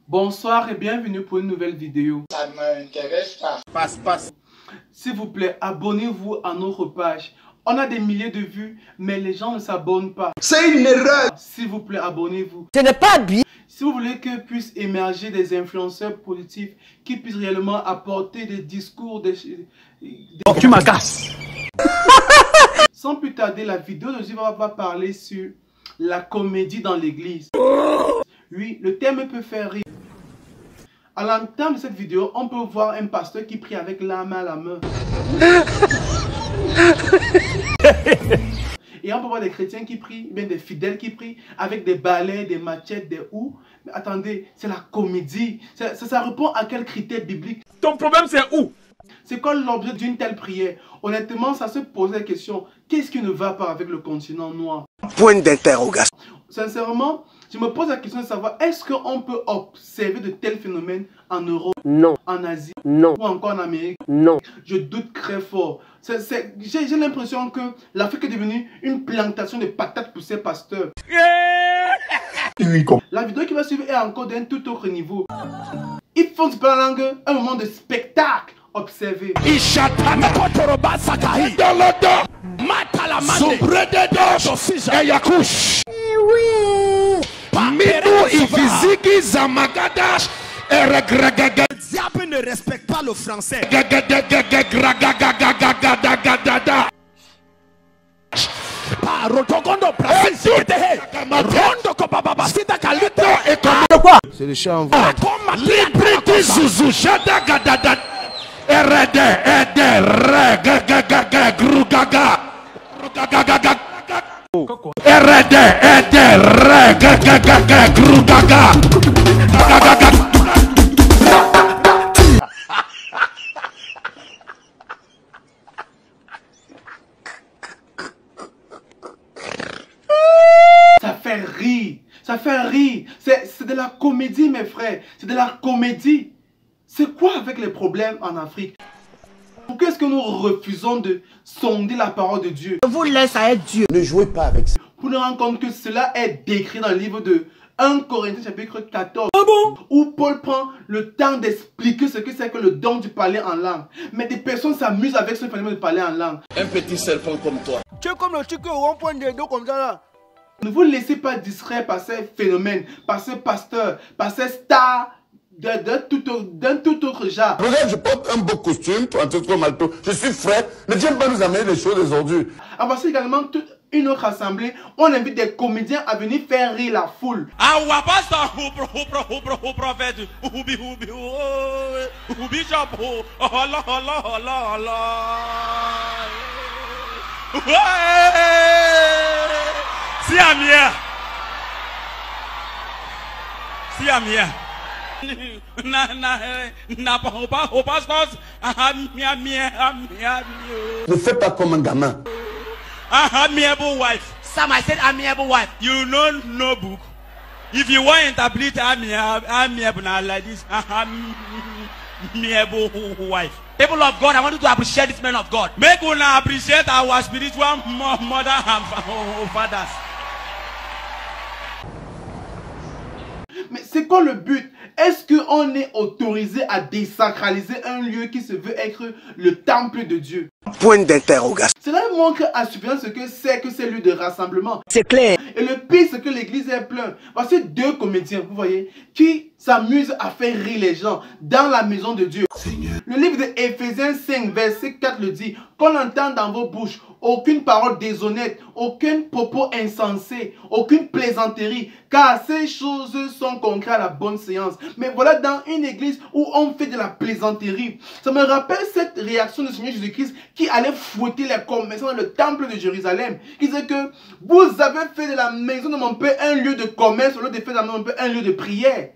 Bonsoir et bienvenue pour une nouvelle vidéo. Ça ne m'intéresse pas. Passe. S'il vous plaît, abonnez-vous à notre page. On a des milliers de vues, mais les gens ne s'abonnent pas. C'est une erreur. S'il vous plaît, abonnez-vous. Ce n'est pas bien. Si vous voulez que puissent émerger des influenceurs positifs qui puissent réellement apporter des discours, Tu m'agaces. Sans plus tarder, la vidéo d'aujourd'hui va parler sur la comédie dans l'église. Oui, le thème peut faire rire. À l'entame de cette vidéo, on peut voir un pasteur qui prie avec la main à la main. Et on peut voir des chrétiens qui prient, bien des fidèles qui prient avec des balais, des machettes, des houes. Mais attendez, c'est la comédie. Ça répond à quel critère biblique? Ton problème c'est où? C'est quoi l'objet d'une telle prière? Honnêtement, ça se pose la question. Qu'est-ce qui ne va pas avec le continent noir? Point d'interrogation. Sincèrement, je me pose la question de savoir, est-ce qu'on peut observer de tels phénomènes en Europe, Non. en Asie, Non. ou encore en Amérique? Non. Je doute très fort. J'ai l'impression que l'Afrique est devenue une plantation de patates pour ces pasteurs. La vidéo qui va suivre est encore d'un tout autre niveau. Ils font du la langue un moment de spectacle. Observez. Le diable ne respecte pas le français. C'est le chant en voix. Ça fait rire. Ça fait rire. C'est de la comédie, mes frères. C'est de la comédie. C'est quoi avec les problèmes en Afrique? Pourquoi est-ce que nous refusons de sonder la parole de Dieu? Je vous laisse à être Dieu. Ne jouez pas avec ça. Pour nous rendre compte que cela est décrit dans le livre de 1 Corinthiens chapitre 14. Ah bon? Où Paul prend le temps d'expliquer ce que c'est que le don du parler en langue. Mais des personnes s'amusent avec ce phénomène de parler en langue. Un petit serpent comme toi. Tu es comme le truc où on pointe des dos comme ça là. Ne vous laissez pas distraire par ces phénomènes, par ces pasteurs, par ces stars d'un tout autre genre. Regarde, je porte un beau costume, un truc comme alto. Je suis frais. Ne viens pas nous amener les choses d'aujourd'hui. Ah, voici également toute une autre assemblée. On invite des comédiens à venir faire rire la foule. Ne fais pas comme un gamin. Amiable wife. Sam, I said amiable wife. You know no book. If you want to interpret amiable now like this, amiable wife. People of God, I want you to appreciate this man of God. Make una appreciate our spiritual mother and fathers. Mais c'est quoi le but? Est-ce qu'on est autorisé à désacraliser un lieu qui se veut être le temple de Dieu? Point d'interrogation. Cela montre à suffisance ce que c'est lieu de rassemblement. C'est clair. Et le pire, c'est que l'église est pleine. Voici deux comédiens, vous voyez, qui s'amusent à faire rire les gens dans la maison de Dieu. Seigneur. Le livre de Éphésiens 5, verset 4 le dit. Qu'on entend dans vos bouches aucune parole déshonnête, aucun propos insensé, aucune plaisanterie, car ces choses sont contraires à la bonne séance. Mais voilà, dans une église où on fait de la plaisanterie, ça me rappelle cette réaction du Seigneur Jésus-Christ qui allait fouetter les commerçants dans le temple de Jérusalem. Il disait que vous avez fait de la maison de mon Père un lieu de commerce au lieu de faire de la maison de mon Père un lieu de prière.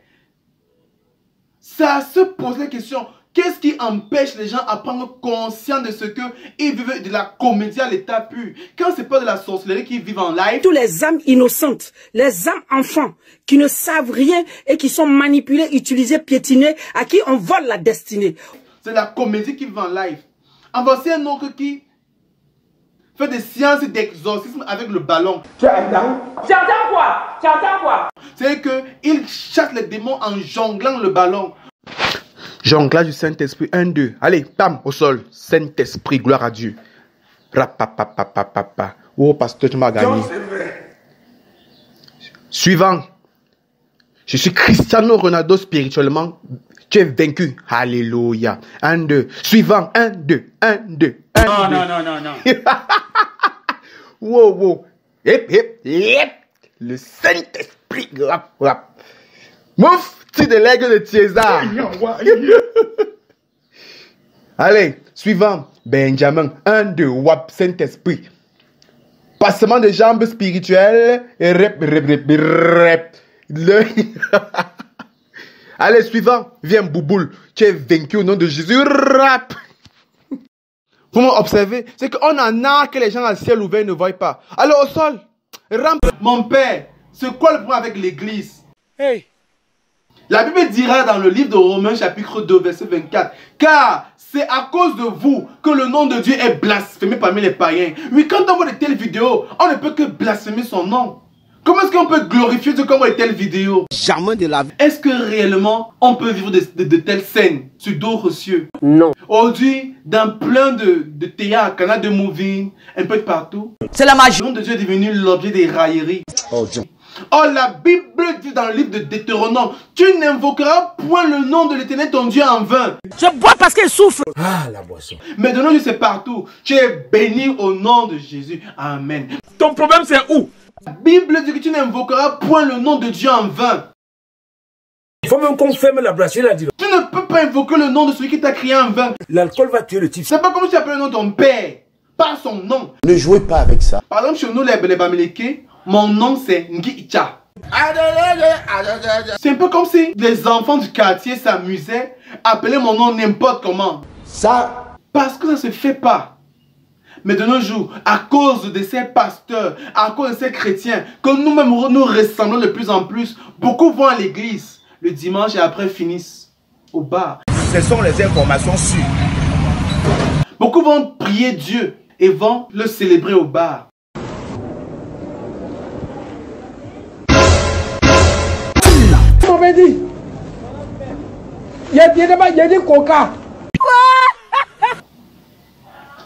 Ça se pose la question. Qu'est-ce qui empêche les gens à prendre conscience de ce qu'ils vivent de la comédie à l'état pur? Quand c'est pas de la sorcellerie qu'ils vivent en live. Tous les âmes innocentes, les âmes enfants qui ne savent rien et qui sont manipulés, utilisés, piétinés, à qui on vole la destinée. C'est la comédie qu'ils vivent en live. En voici un autre qui fait des séances d'exorcisme avec le ballon. Tu entends quoi? Tu entends quoi? C'est qu'il chasse les démons en jonglant le ballon. Jonglage du Saint-Esprit. 1, 2. Allez, pam, au sol. Saint-Esprit, gloire à Dieu. Rapapapapapapa. Oh, pasteur, tu m'as gagné. Suivant. Je suis Cristiano Ronaldo spirituellement. Tu es vaincu. Alléluia. 1, 2. Suivant. 1, 2. 1, 2. 1, 2. Non. Wow, wow. Hip, hip, hip. Le Saint-Esprit. Rap, rap. Mouf. Petit de l'aigle de Thiésar. Allez, suivant. Benjamin. 1, 2. Wap. Saint-Esprit. Passement de jambes spirituelles. Rep, rep, rep, rep. Allez, suivant. Viens, Bouboule. Tu es vaincu au nom de Jésus. Rap. Vous m'observez, c'est qu'on en a que les gens à ciel ouvert ne voient pas. Allez, au sol. Rampe. Mon père, c'est quoi le problème avec l'église? Hey. La Bible dira dans le livre de Romains chapitre 2 verset 24. Car c'est à cause de vous que le nom de Dieu est blasphémé parmi les païens. Oui, quand on voit de telles vidéos, on ne peut que blasphémer son nom. Comment est-ce qu'on peut glorifier Dieu quand on voit de telles vidéos? Jamais de la vie. Est-ce que réellement on peut vivre de telles scènes sur d'autres cieux? Non. Aujourd'hui, dans plein de théâtres, canal de movie, un peu de partout, C'est la magie. le nom de Dieu est devenu l'objet des railleries. Oh, la Bible dit dans le livre de Deutéronome, tu n'invoqueras point le nom de l'Éternel ton Dieu en vain. Je bois parce qu'il souffle. Ah, la boisson. Mais de nos jours, c'est partout. Tu es béni au nom de Jésus. Amen. Ton problème, c'est où? La Bible dit que tu n'invoqueras point le nom de Dieu en vain. Il faut même qu'on ferme la brasserie là. Tu ne peux pas invoquer le nom de celui qui t'a créé en vain. L'alcool va tuer le type. C'est pas comme si tu appelles le nom de ton père, pas son nom. Ne jouez pas avec ça. Par exemple, chez nous, les Bamileke, mon nom c'est Ngicha. C'est un peu comme si les enfants du quartier s'amusaient à appeler mon nom n'importe comment. Ça, Parce que ça ne se fait pas. Mais de nos jours, à cause de ces pasteurs, à cause de ces chrétiens, que nous-mêmes nous ressemblons de plus en plus, beaucoup vont à l'église le dimanche et après finissent au bar. Ce sont les informations sûres. Beaucoup vont prier Dieu et vont le célébrer au bar. On m'avait dit. Il y a des coca.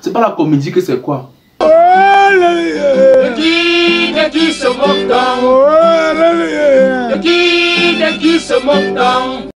C'est pas la comédie que c'est quoi? De qui se moque donc? De qui se moque donc?